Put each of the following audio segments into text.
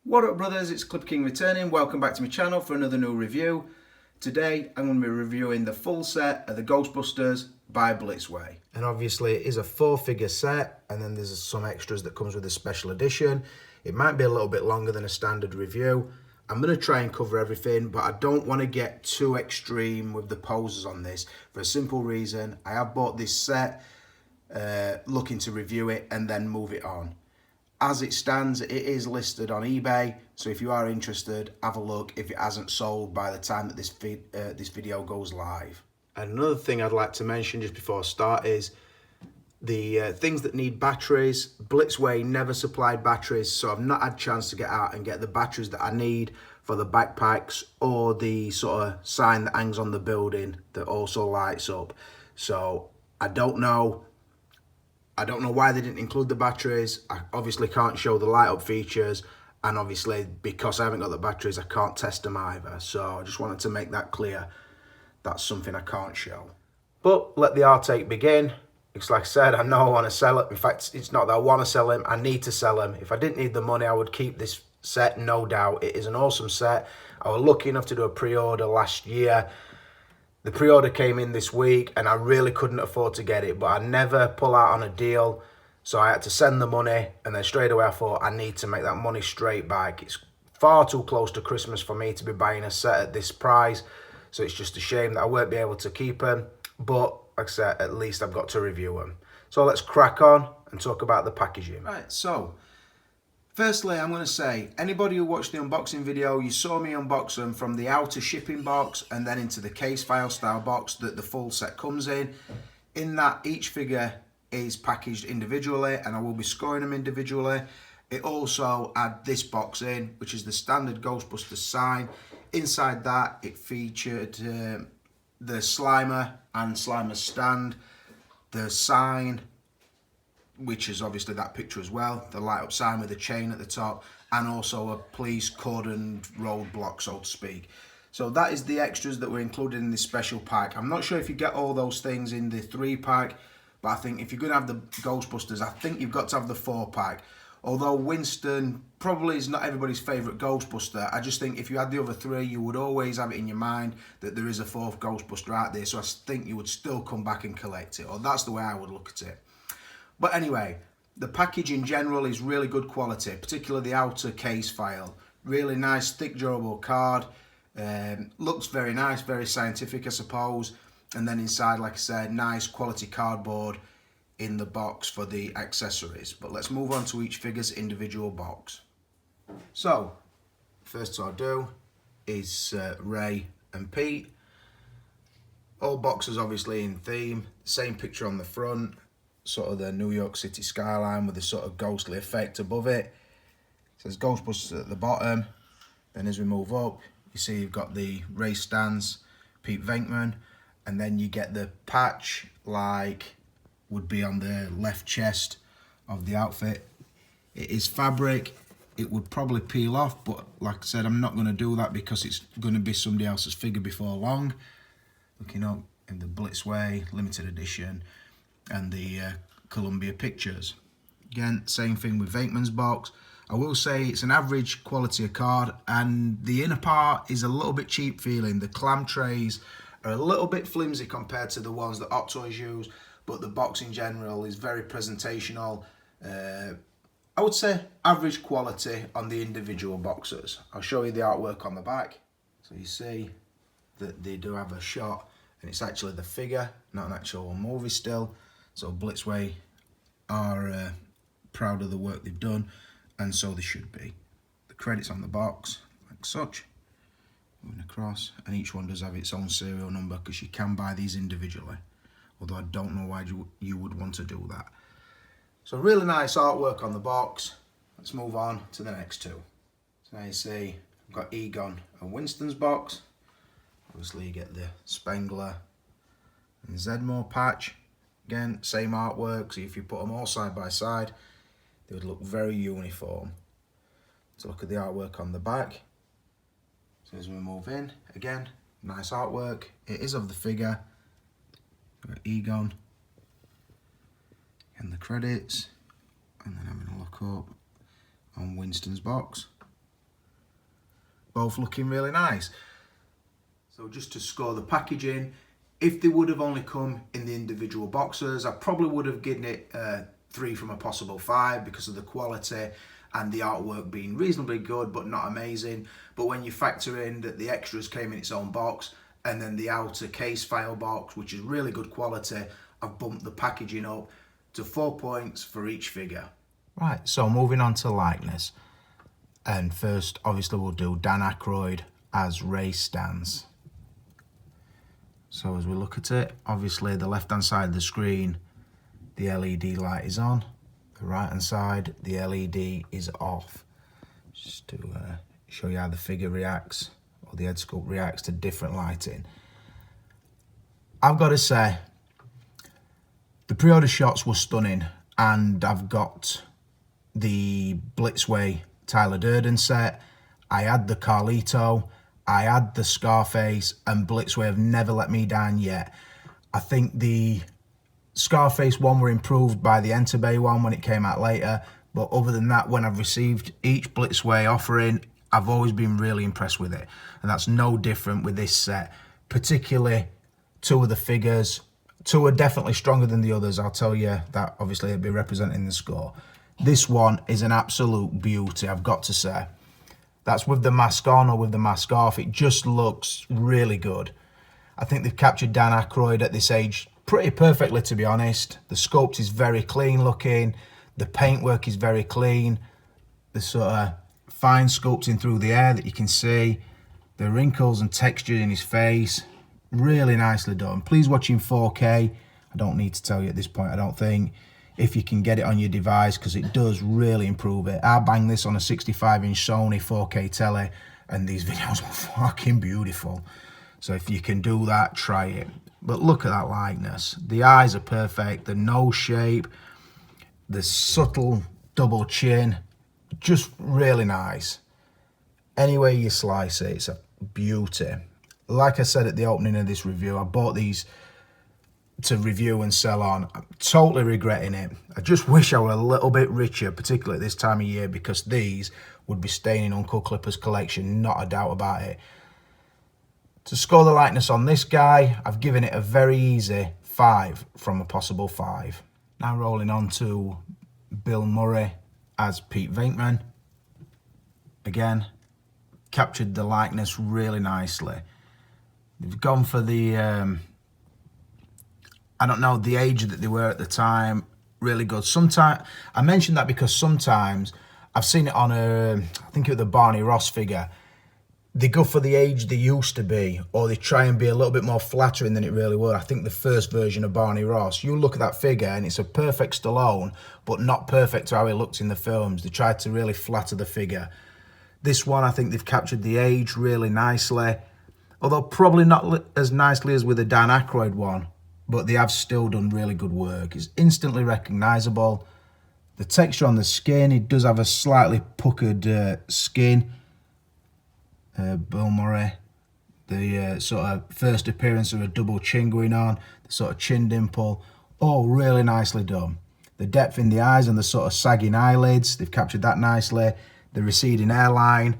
What up brothers, it's Clipper King returning. Welcome back to my channel for another new review. Today I'm going to be reviewing the full set of the Ghostbusters by Blitzway. And obviously it is a 4-figure set, and then there's some extras that comes with a special edition. It might be a little bit longer than a standard review. I'm going to try and cover everything, but I don't want to get too extreme with the poses on this for a simple reason. I have bought this set looking to review it and then move it on. As it stands, it is listed on eBay, so if you are interested, have a look if it hasn't sold by the time that this video goes live. And another thing I'd like to mention just before I start is the things that need batteries. Blitzway never supplied batteries, so I've not had a chance to get out and get the batteries that I need for the backpacks or the sort of sign that hangs on the building that also lights up. So I don't know why they didn't include the batteries. I obviously can't show the light up features, and obviously because I haven't got the batteries I can't test them either. So I just wanted to make that clear. That's something I can't show. But let the outtake begin. It's like I said, I know I want to sell it. In fact, it's not that I want to sell them, I need to sell them. If I didn't need the money, I would keep this set, no doubt. It is an awesome set. I was lucky enough to do a pre-order last year. The pre-order came in this week and I really couldn't afford to get it, but I never pull out on a deal. So I had to send the money, and then straight away I thought I need to make that money straight back. It's far too close to Christmas for me to be buying a set at this price. So it's just a shame that I won't be able to keep them. But like I said, at least I've got to review them. So let's crack on and talk about the packaging. Right, so firstly, I'm going to say, anybody who watched the unboxing video, you saw me unbox them from the outer shipping box and then into the case file style box that the full set comes in. In that, each figure is packaged individually, and I will be scoring them individually. It also had this box in, which is the standard Ghostbusters sign. Inside that, it featured the Slimer and Slimer's stand, the sign, which is obviously that picture as well, the light up sign with a chain at the top, and also a police cordoned roadblock, so to speak. So that is the extras that were included in this special pack. I'm not sure if you get all those things in the 3-pack, but I think if you're going to have the Ghostbusters, I think you've got to have the 4-pack. Although Winston probably is not everybody's favourite Ghostbuster, I just think if you had the other 3, you would always have it in your mind that there is a 4th Ghostbuster out there, so I think you would still come back and collect it, or that's the way I would look at it. But anyway, the package in general is really good quality, particularly the outer case file. Really nice, thick, durable card. Looks very nice, very scientific, I suppose. And then inside, like I said, nice quality cardboard in the box for the accessories. But let's move on to each figure's individual box. So, first I'll do is Ray and Pete. All boxes obviously in theme. Same picture on the front. Sort of the New York City skyline with a sort of ghostly effect above it. It says Ghostbusters at the bottom. Then as we move up, you see you've got the Ray Stantz, Pete Venkman, and then you get the patch like would be on the left chest of the outfit. It is fabric. It would probably peel off, but like I said, I'm not going to do that because it's going to be somebody else's figure before long. Looking up in the Blitzway limited edition and the Columbia Pictures. Again, same thing with Venkman's box. I will say it's an average quality of card, and the inner part is a little bit cheap feeling. The clam trays are a little bit flimsy compared to the ones that Hot Toys use, but the box in general is very presentational. I would say average quality on the individual boxes. I'll show you the artwork on the back. So you see that they do have a shot, and it's actually the figure, not an actual movie still. So Blitzway are proud of the work they've done, and so they should be. The credits on the box, like such, moving across, and each one does have its own serial number because you can buy these individually, although I don't know why you would want to do that. So really nice artwork on the box. Let's move on to the next two. So now you see I've got Egon and Winston's box. Obviously you get the Spengler and Zedmore patch. Again, same artwork, so if you put them all side by side, they would look very uniform. So look at the artwork on the back. So as we move in, again, nice artwork. It is of the figure. We've got Egon and the credits, and then having a look up on Winston's box. both looking really nice. So just to score the packaging, if they would have only come in the individual boxes, I probably would have given it 3 from a possible 5 because of the quality and the artwork being reasonably good but not amazing. But when you factor in that the extras came in its own box and then the outer case file box, which is really good quality, I've bumped the packaging up to 4 points for each figure. Right, so moving on to likeness. And first, obviously, we'll do Dan Aykroyd as Ray Stantz. So as we look at it, obviously the left-hand side of the screen, the LED light is on. The right-hand side, the LED is off. Just to show you how the figure reacts, or the head sculpt reacts to different lighting. I've got to say, the pre-order shots were stunning, and I've got the Blitzway Tyler Durden set, I had the Carlito, I had the Scarface, and Blitzway have never let me down yet. I think the Scarface one were improved by the Enterbay one when it came out later, but other than that, when I've received each Blitzway offering, I've always been really impressed with it. And that's no different with this set, particularly 2 of the figures. 2 are definitely stronger than the others, I'll tell you that. Obviously it'll be representing the score. This one is an absolute beauty, I've got to say. That's with the mask on or with the mask off. It just looks really good. I think they've captured Dan Aykroyd at this age pretty perfectly, to be honest. The sculpt is very clean looking. The paintwork is very clean. The sort of fine sculpting through the air that you can see. The wrinkles and texture in his face. Really nicely done. Please watch in 4K. I don't need to tell you at this point, I don't think. If you can get it on your device, because it does really improve it. I banged this on a 65-inch Sony 4K telly, and these videos were fucking beautiful. So if you can do that, try it. But look at that likeness. The eyes are perfect, the nose shape, the subtle double chin, just really nice. Any way you slice it, it's a beauty. Like I said at the opening of this review, I bought these to review and sell on. I'm totally regretting it. I just wish I were a little bit richer, particularly at this time of year, because these would be staying in Uncle Clipper's collection, not a doubt about it. To score the likeness on this guy, I've given it a very easy 5 from a possible 5. Now rolling on to Bill Murray as Pete Venkman. Again, captured the likeness really nicely. They've gone for the I don't know, the age that they were at the time, really good. Sometimes, I mentioned that because sometimes I've seen it on I think it was the Barney Ross figure. They go for the age they used to be, or they try and be a little bit more flattering than it really were. I think the first version of Barney Ross, you look at that figure and it's a perfect Stallone, but not perfect to how he looked in the films. They tried to really flatter the figure. This one, I think they've captured the age really nicely, although probably not as nicely as with the Dan Aykroyd one. But they have still done really good work. It's instantly recognisable. The texture on the skin, it does have a slightly puckered skin. Bill Murray, the sort of first appearance of a double chin going on, the sort of chin dimple, all really nicely done. The depth in the eyes and the sort of sagging eyelids, they've captured that nicely. The receding hairline,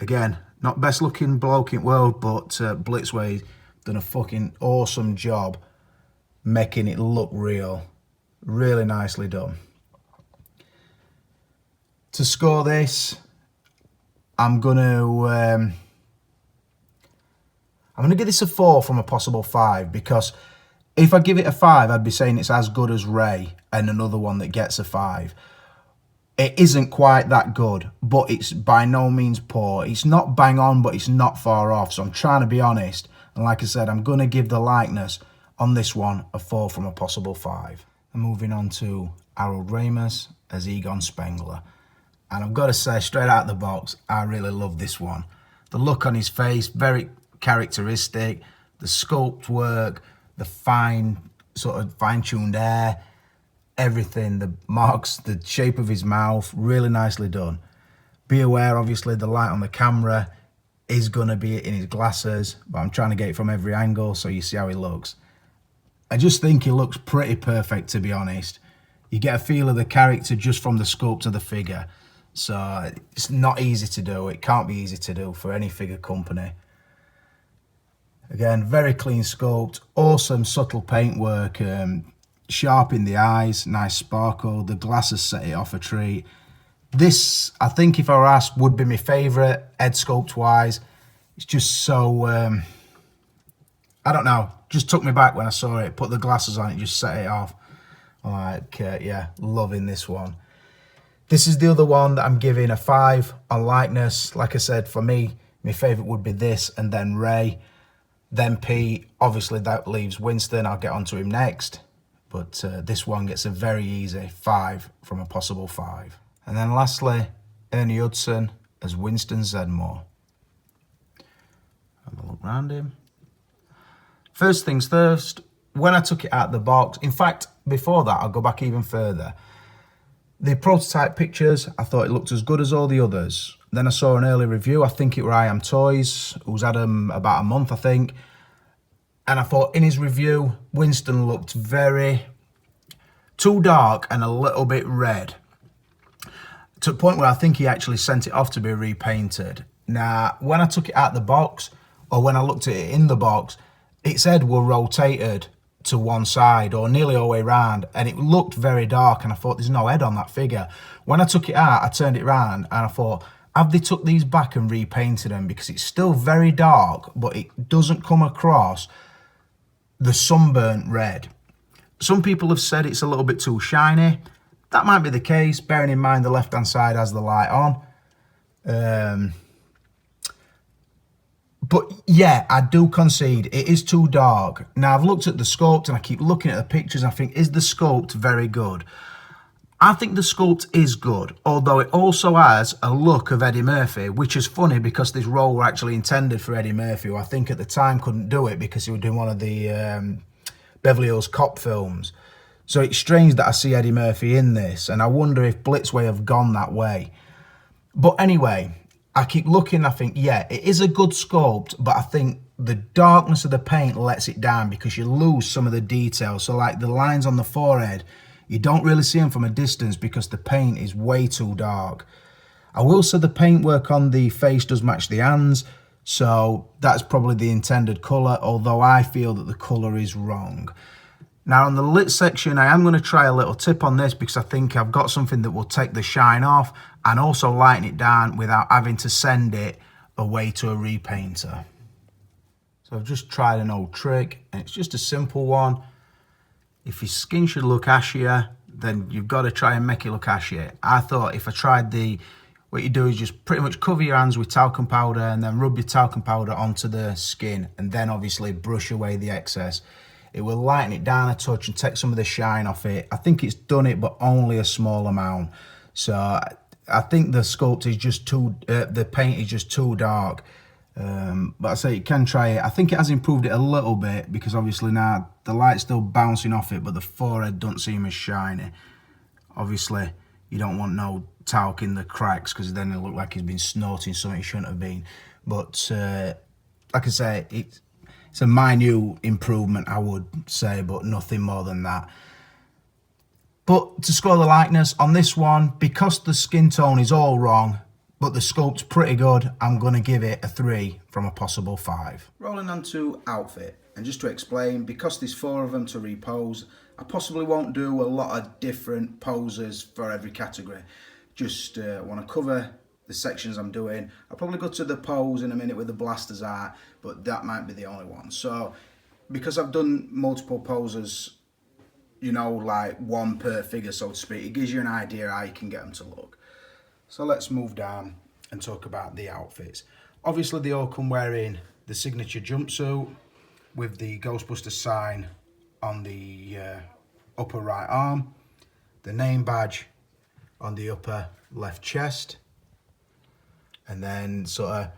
again, not best looking bloke in the world, but Blitzway done a fucking awesome job making it look real. Really nicely done. To score this, I'm gonna give this a 4 from a possible 5, because if I give it a 5, I'd be saying it's as good as Ray and another one that gets a 5. It isn't quite that good, but it's by no means poor. It's not bang on, but it's not far off. So I'm trying to be honest. And like I said, I'm going to give the likeness on this one a 4 from a possible 5. And moving on to Harold Ramis as Egon Spengler. And I've got to say, straight out of the box, I really love this one. The look on his face, very characteristic. The sculpt work, the sort of fine-tuned hair, everything, the marks, the shape of his mouth, really nicely done. Be aware, obviously, the light on the camera is going to be in his glasses, but I'm trying to get it from every angle so you see how he looks. I just think he looks pretty perfect, to be honest. You get a feel of the character just from the sculpt of the figure. So it's not easy to do. It can't be easy to do for any figure company. Again, very clean sculpt, awesome subtle paintwork, sharp in the eyes, nice sparkle. The glasses set it off a treat. This, I think if I were asked, would be my favourite head sculpt wise. It's just so, I don't know, just took me back when I saw it. Put the glasses on, it just set it off. Like, yeah, loving this one. This is the other one that I'm giving a 5 on likeness. Like I said, for me, my favourite would be this and then Ray. Then Pete, obviously that leaves Winston. I'll get onto him next. But this one gets a very easy 5 from a possible 5. And then lastly, Ernie Hudson as Winston Zedmore. Have a look round him. First things first, when I took it out of the box, in fact, before that, I'll go back even further. The prototype pictures, I thought it looked as good as all the others. Then I saw an early review, I think it were I Am Toys, who's had them about a month, I think. And I thought in his review, Winston looked too dark and a little bit red. To the point where I think he actually sent it off to be repainted. Now, when I took it out of the box, or when I looked at it in the box, its head were rotated to one side or nearly all the way around, and it looked very dark, and I thought there's no head on that figure. When I took it out, I turned it around and I thought, have they took these back and repainted them? Because it's still very dark, but it doesn't come across the sunburnt red. Some people have said it's a little bit too shiny. That might be the case, bearing in mind the left-hand side has the light on. But yeah, I do concede it is too dark. Now, I've looked at the sculpt and I keep looking at the pictures and I think, is the sculpt very good? I think the sculpt is good, although it also has a look of Eddie Murphy, which is funny because this role were actually intended for Eddie Murphy, who I think at the time couldn't do it because he was doing one of the Beverly Hills Cop films. So it's strange that I see Eddie Murphy in this, and I wonder if Blitzway have gone that way. But anyway, I keep looking, I think, yeah, it is a good sculpt, but I think the darkness of the paint lets it down because you lose some of the details. So like the lines on the forehead, you don't really see them from a distance because the paint is way too dark. I will say the paintwork on the face does match the hands, so that's probably the intended colour, although I feel that the colour is wrong. Now on the lit section, I am going to try a little tip on this because I think I've got something that will take the shine off and also lighten it down without having to send it away to a repainter. So I've just tried an old trick, and it's just a simple one. If your skin should look ashier, then you've got to try and make it look ashier. I thought if I tried what you do is just pretty much cover your hands with talcum powder and then rub your talcum powder onto the skin and then obviously brush away the excess. It will lighten it down a touch and take some of the shine off it. I think it's done it, but only a small amount. So I think the sculpt is just the paint is just too dark. But I say you can try it. I think it has improved it a little bit because obviously now the light's still bouncing off it, but the forehead don't seem as shiny. Obviously, you don't want no talc in the cracks because then it'll look like he's been snorting something he shouldn't have been. But like I say, it's a minute improvement, I would say, but nothing more than that. But to score the likeness on this one, because the skin tone is all wrong, but the sculpt's pretty good, I'm going to give it a 3 from a possible 5. Rolling on to outfit, and just to explain, because there's 4 of them to repose, I possibly won't do a lot of different poses for every category. Just want to cover the sections I'm doing. I'll probably go to the pose in a minute with the blasters art, but that might be the only one. So because I've done multiple poses, you know, like one per figure, so to speak, it gives you an idea how you can get them to look. So let's move down and talk about the outfits. Obviously they all come wearing the signature jumpsuit with the Ghostbusters sign on the upper right arm, the name badge on the upper left chest, and then sort of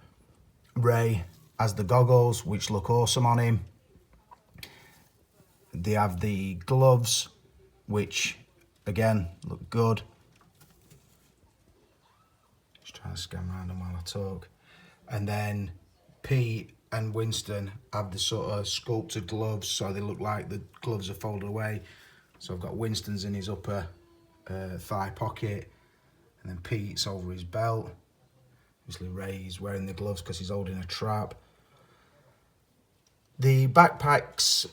Ray has the goggles, which look awesome on him. They have the gloves, which again look good. Just trying to scan around them while I talk. And then Pete and Winston have the sort of sculpted gloves, so they look like the gloves are folded away. So I've got Winston's in his upper thigh pocket, And then Pete's over his belt. Obviously Ray's wearing the gloves because he's holding a trap. The backpacks,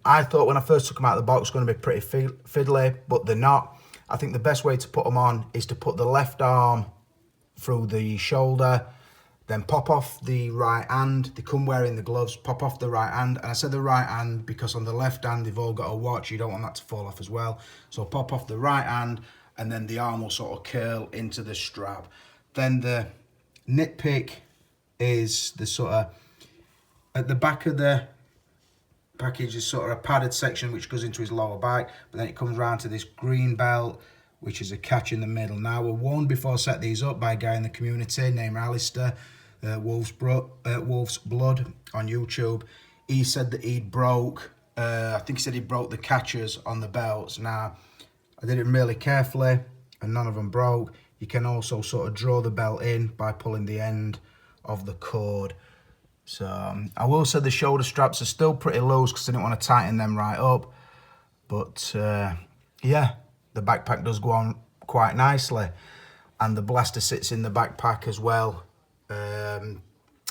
I thought when I first took them out of the box, going to be pretty fiddly, but they're not. I think the best way to put them on is to put the left arm through the shoulder, then pop off the right hand. They come wearing the gloves, pop off the right hand. And I said the right hand because on the left hand, they've all got a watch. You don't want that to fall off as well. So pop off the right hand, and then the arm will sort of curl into the strap. Then the nitpick is the sort of, at the back of the package is sort of a padded section which goes into his lower back, but then it comes round to this green belt, which is a catch in the middle. Now, we're warned before I set these up by a guy in the community named Alistair, Wolf's Blood on YouTube. He said that he'd broke, I think he said he broke the catchers on the belts. Now, I did it really carefully and none of them broke. You can also sort of draw the belt in by pulling the end of the cord. So I will say the shoulder straps are still pretty loose because I didn't want to tighten them right up. But yeah, the backpack does go on quite nicely. And the blaster sits in the backpack as well.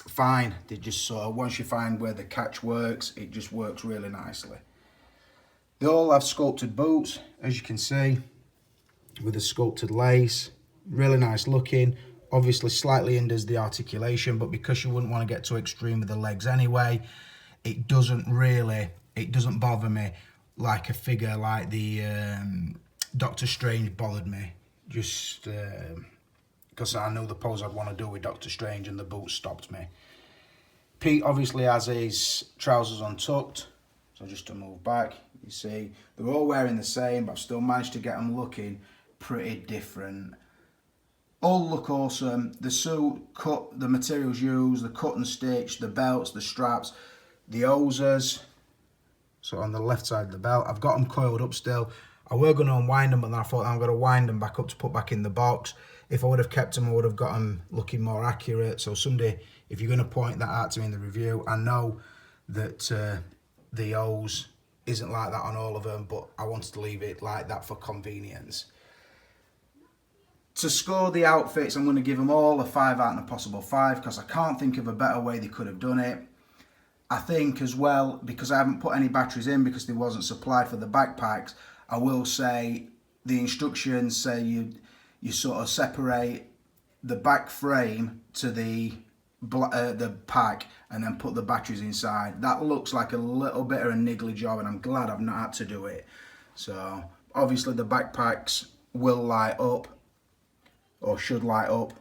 Fine. They just sort of, once you find where the catch works, it just works really nicely. They all have sculpted boots, as you can see, with a sculpted lace. Really nice looking. Obviously slightly hinders the articulation, but because you wouldn't want to get too extreme with the legs anyway, it doesn't bother me like a figure like the Doctor Strange bothered me, just because I know the pose I'd want to do with Doctor Strange and the boots stopped me. Pete obviously has his trousers untucked, so just to move back, you see they're all wearing the same, but I've still managed to get them looking pretty different. All look awesome. The suit, cut, the materials used, the cut and stitch, the belts, the straps, the hosers. So on the left side of the belt, I've got them coiled up still. I were going to unwind them, but then I thought I'm going to wind them back up to put back in the box. If I would have kept them, I would have got them looking more accurate. So someday, if you're going to point that out to me in the review, I know that the hose isn't like that on all of them, but I wanted to leave it like that for convenience. To score the outfits, I'm going to give them all a 5 out of a possible 5 because I can't think of a better way they could have done it. I think as well, because I haven't put any batteries in because they wasn't supplied for the backpacks, I will say the instructions say you sort of separate the back frame to the pack and then put the batteries inside. That looks like a little bit of a niggly job and I'm glad I've not had to do it. So obviously the backpacks will light up, or should light up,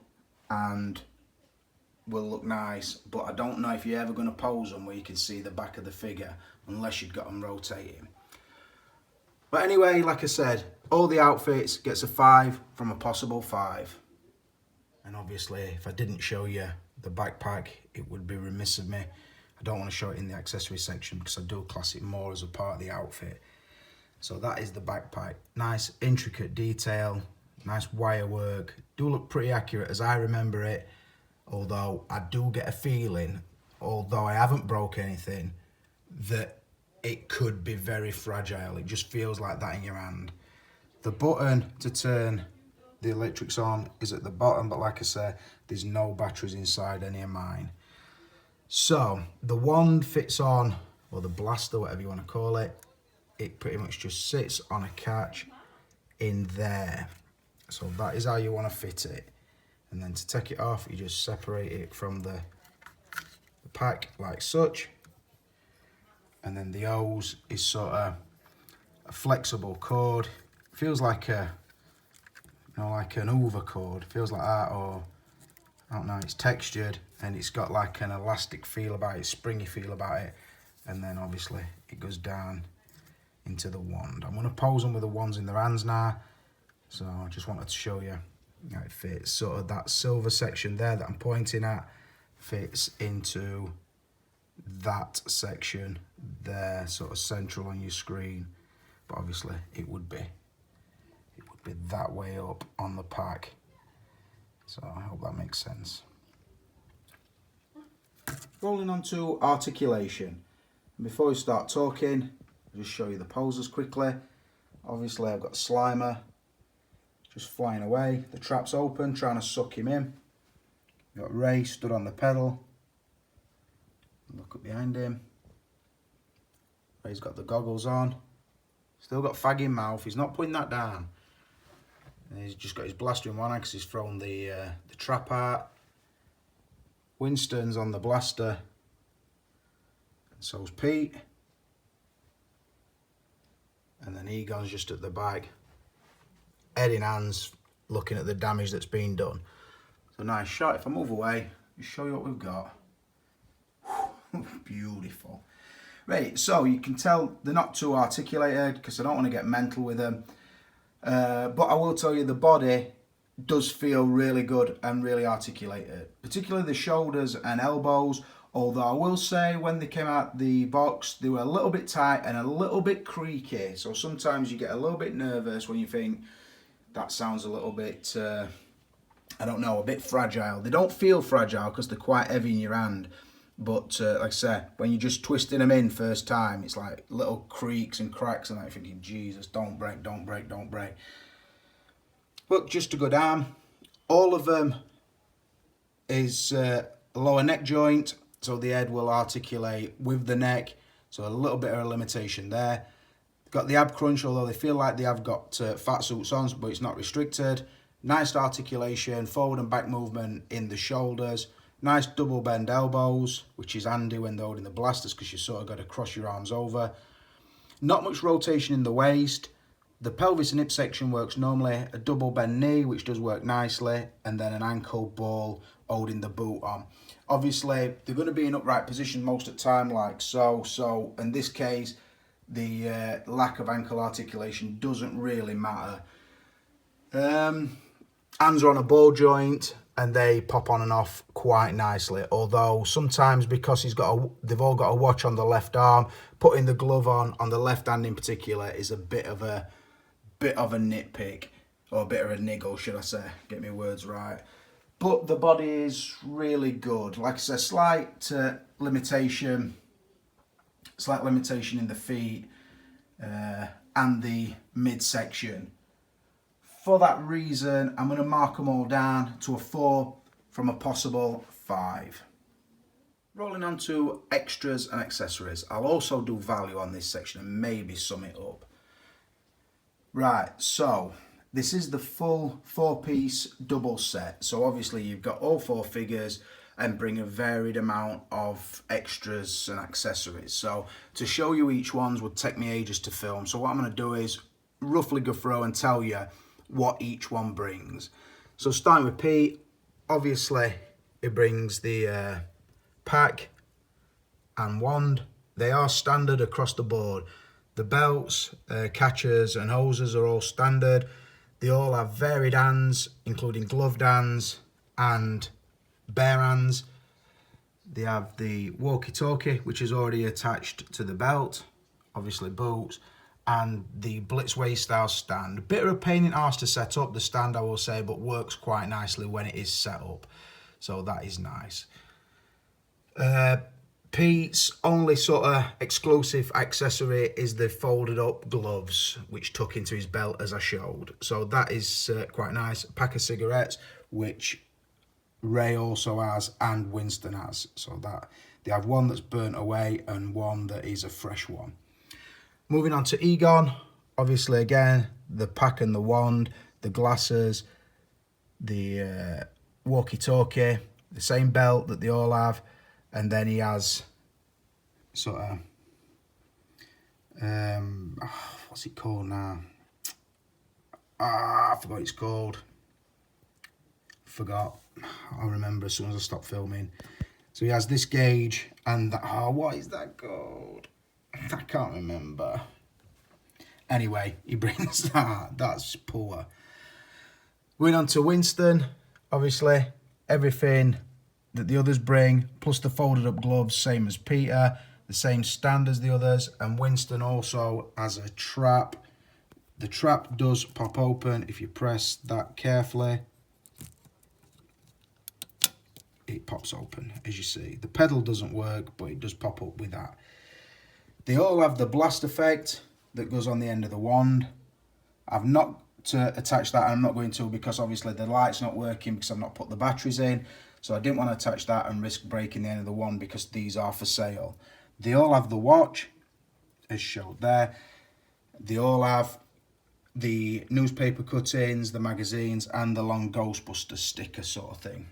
and will look nice, but I don't know if you're ever going to pose them where you can see the back of the figure unless you've got them rotating. But anyway, like I said, all the outfits gets a 5 from a possible 5. And obviously if I didn't show you the backpack, it would be remiss of me. I don't want to show it in the accessory section because I do class it more as a part of the outfit. So that is the backpack. Nice intricate detail, nice wire work, do look pretty accurate as I remember it, although I do get a feeling, although I haven't broke anything, that it could be very fragile. It just feels like that in your hand. The button to turn the electrics on is at the bottom, but like I said, there's no batteries inside any of mine. So the wand fits on, or the blaster, whatever you want to call it, it pretty much just sits on a catch in there. So that is how you want to fit it. And then to take it off, you just separate it from the pack like such. And then the hose is sort of a flexible cord. Feels like a, you know, like an Hoover cord. Feels like that, or I don't know. It's textured and it's got like an elastic feel about it, springy feel about it. And then obviously it goes down into the wand. I'm going to pose them with the wands in their hands now. So I just wanted to show you how it fits. Sort of that silver section there that I'm pointing at fits into that section there, sort of central on your screen. But obviously it would be that way up on the pack. So I hope that makes sense. Rolling on to articulation. And before we start talking, I'll just show you the poses quickly. Obviously I've got Slimer, just flying away. The trap's open, trying to suck him in. You've got Ray stood on the pedal. Look up behind him. Ray's got the goggles on. Still got fag in mouth. He's not putting that down. And he's just got his blaster in one hand because he's thrown the trap out. Winston's on the blaster. And so's Pete. And then Egon's just at the back. Head in hands, looking at the damage that's been done. So nice shot. If I move away, I'll show you what we've got. Beautiful. Right, so you can tell they're not too articulated because I don't want to get mental with them. But I will tell you the body does feel really good and really articulated. Particularly the shoulders and elbows. Although I will say when they came out the box, they were a little bit tight and a little bit creaky. So sometimes you get a little bit nervous when you think that sounds a little bit, I don't know, a bit fragile. They don't feel fragile because they're quite heavy in your hand. But like I said, when you're just twisting them in first time, it's like little creaks and cracks and I'm thinking, Jesus, don't break, don't break, don't break. But just a good arm. All of them is a lower neck joint, so the head will articulate with the neck. So a little bit of a limitation there. Got the ab crunch, although they feel like they have got fat suits on, but it's not restricted. Nice articulation, forward and back movement in the shoulders. Nice double bend elbows, which is handy when they're holding the blasters because you sort of got to cross your arms over. Not much rotation in the waist. The pelvis and hip section works normally. A double bend knee, which does work nicely, and then an ankle ball holding the boot on. Obviously, they're going to be in upright position most of the time, like so. So in this case, the lack of ankle articulation doesn't really matter. Hands are on a ball joint and they pop on and off quite nicely. Although sometimes because they've all got a watch on the left arm, putting the glove on the left hand in particular is a bit of a nitpick, or a bit of a niggle, should I say? Get my words right. But the body is really good. Like I said, slight limitation in the feet and the midsection. For that reason, I'm going to mark them all down to a 4 from a possible 5. Rolling on to extras and accessories. I'll also do value on this section and maybe sum it up. Right, so this is the full 4-piece double set. So obviously you've got all 4 figures and bring a varied amount of extras and accessories. So to show you each ones would take me ages to film. So what I'm going to do is roughly go through and tell you what each one brings. So starting with Pete, obviously it brings the pack and wand. They are standard across the board. The belts, catchers and hoses are all standard. They all have varied hands, including gloved hands and bare hands. They have the walkie-talkie, which is already attached to the belt, obviously boots, and the Blitzway style stand. A bit of a pain in the arse to set up, the stand I will say, but works quite nicely when it is set up. So that is nice. Pete's only sort of exclusive accessory is the folded up gloves, which tuck into his belt as I showed. So that is quite nice. A pack of cigarettes, which Ray also has and Winston has. So that they have one that's burnt away and one that is a fresh one. Moving on to Egon, obviously again, the pack and the wand, the glasses, the walkie-talkie, the same belt that they all have, and then he has sort of, what's it called now? I forgot what it's called. Forgot. I'll remember as soon as I stop filming. So he has this gauge and that, what is that called? I can't remember. Anyway, he brings that. That's poor. Going on to Winston, obviously, everything that the others bring, plus the folded up gloves, same as Peter, the same stand as the others, and Winston also has a trap. The trap does pop open if you press that carefully. It pops open, as you see. The pedal doesn't work, but it does pop up with that. They all have the blast effect that goes on the end of the wand. I've not to attach that, and I'm not going to because obviously the light's not working because I've not put the batteries in. So I didn't want to attach that and risk breaking the end of the one because these are for sale. They all have the watch, as showed there. They all have the newspaper cuttings, the magazines, and the long Ghostbusters sticker sort of thing.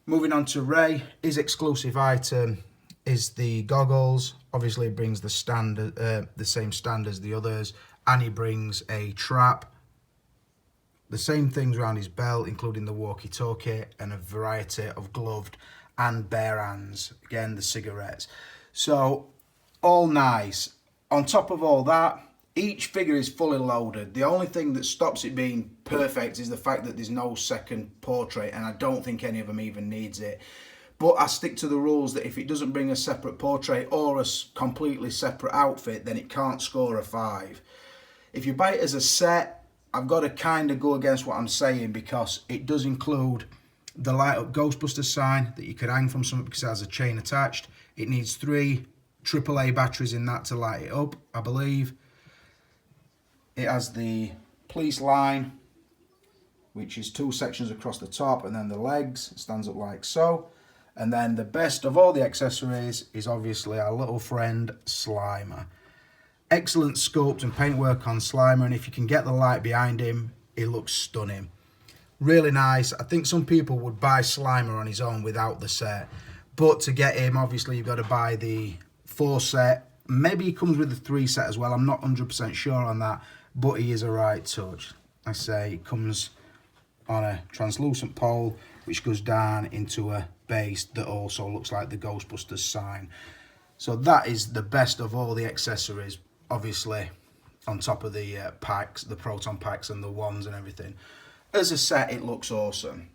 Moving on to Ray, his exclusive item is the goggles. Obviously it brings the standard, the same stand as the others, and he brings a trap. The same things around his belt, including the walkie-talkie and a variety of gloved and bare hands. Again, the cigarettes. So, all nice. On top of all that, each figure is fully loaded. The only thing that stops it being perfect is the fact that there's no second portrait, and I don't think any of them even needs it. But I stick to the rules that if it doesn't bring a separate portrait or a completely separate outfit, then it can't score a 5. If you buy it as a set, I've got to kind of go against what I'm saying because it does include the light up Ghostbusters sign that you could hang from something because it has a chain attached. It needs 3 AAA batteries in that to light it up, I believe. It has the police line, which is 2 sections across the top, and then the legs. It stands up like so. And then the best of all the accessories is obviously our little friend Slimer. Excellent sculpt and paintwork on Slimer, and if you can get the light behind him, he looks stunning. Really nice. I think some people would buy Slimer on his own without the set, but to get him, obviously you've got to buy the 4 set. Maybe he comes with the 3 set as well. I'm not 100% sure on that, but he is a right touch. I say it comes on a translucent pole, which goes down into a base that also looks like the Ghostbusters sign. So that is the best of all the accessories. Obviously, on top of the packs, the proton packs and the wands and everything. As a set, it looks awesome.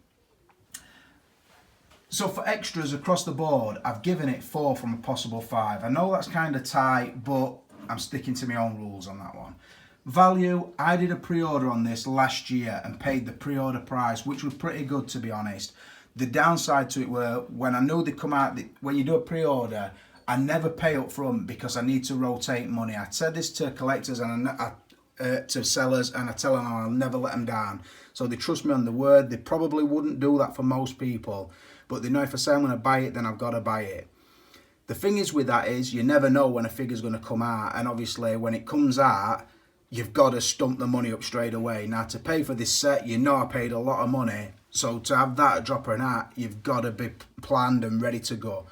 So for extras across the board, I've given it 4 from a possible 5. I know that's kind of tight, but I'm sticking to my own rules on that one. Value, I did a pre-order on this last year and paid the pre-order price, which was pretty good to be honest. The downside to it were, when I knew they come out, when you do a pre-order, I never pay up front because I need to rotate money. I said this to collectors and to sellers, and I tell them I'll never let them down. So they trust me on the word. They probably wouldn't do that for most people, but they know if I say I'm going to buy it, then I've got to buy it. The thing is with that is you never know when a figure's going to come out, and obviously when it comes out, you've got to stump the money up straight away. Now to pay for this set, you know I paid a lot of money, so to have that drop an hat, you've got to be planned and ready to go.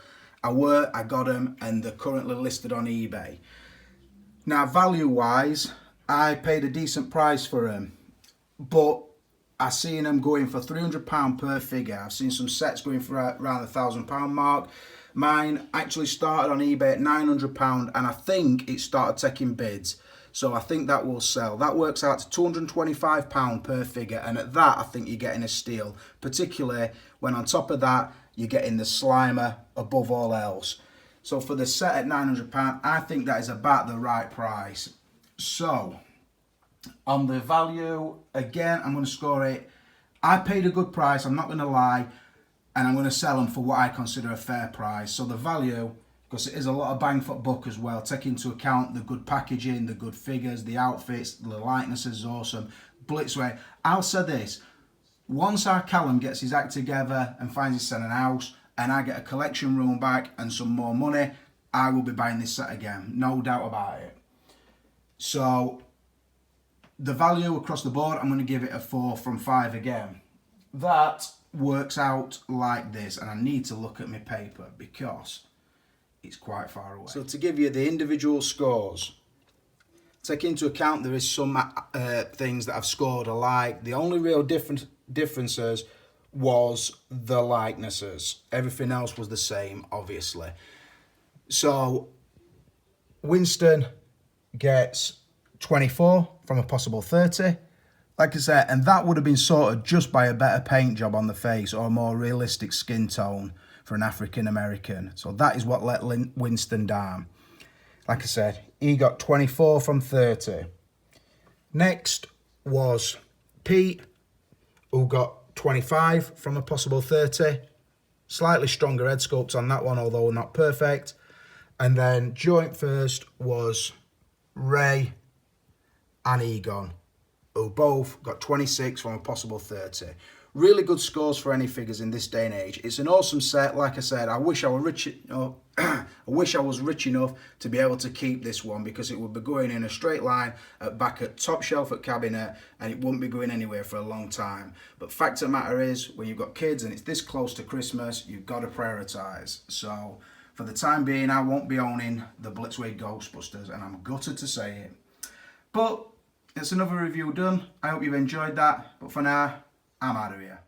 I got them, and they're currently listed on eBay. Now, value-wise, I paid a decent price for them, but I've seen them going for £300 per figure. I've seen some sets going for around the £1,000 mark. Mine actually started on eBay at £900, and I think it started taking bids. So I think that will sell. That works out to £225 per figure, and at that, I think you're getting a steal, particularly when on top of that, you're getting the Slimer above all else. So for the set at £900, I think that is about the right price. So, on the value, again, I'm going to score it. I paid a good price, I'm not going to lie, and I'm going to sell them for what I consider a fair price. So the value, because it is a lot of bang for buck as well, take into account the good packaging, the good figures, the outfits, the likenesses is awesome. Blitzway, I'll say this. Once our Callum gets his act together and finds his son an house, and I get a collection room back and some more money, I will be buying this set again, no doubt about it. So, the value across the board, I'm going to give it a 4 from 5 again. That works out like this, and I need to look at my paper because it's quite far away. So to give you the individual scores, take into account there is some things that I've scored alike. The only real differences was the likenesses. Everything else was the same, obviously. So Winston gets 24 from a possible 30. Like I said, and that would have been sorted just by a better paint job on the face or a more realistic skin tone for an African American. So that is what let Winston down. Like I said, he got 24 from 30. Next was Pete, who got 25 from a possible 30. Slightly stronger head sculpt on that one, although not perfect. And then joint first was Ray and Egon. who both got 26 from a possible 30. Really good scores for any figures in this day and age. It's an awesome set. Like I said, I wish I were rich. I wish I was rich enough to be able to keep this one, because it would be going in a straight line back at top shelf at cabinet, and it wouldn't be going anywhere for a long time. But fact of the matter is, when you've got kids and it's this close to Christmas, you've got to prioritise. So for the time being, I won't be owning the Blitzway Ghostbusters, and I'm gutted to say it. But it's another review done. I hope you've enjoyed that. But for now, I'm out of here.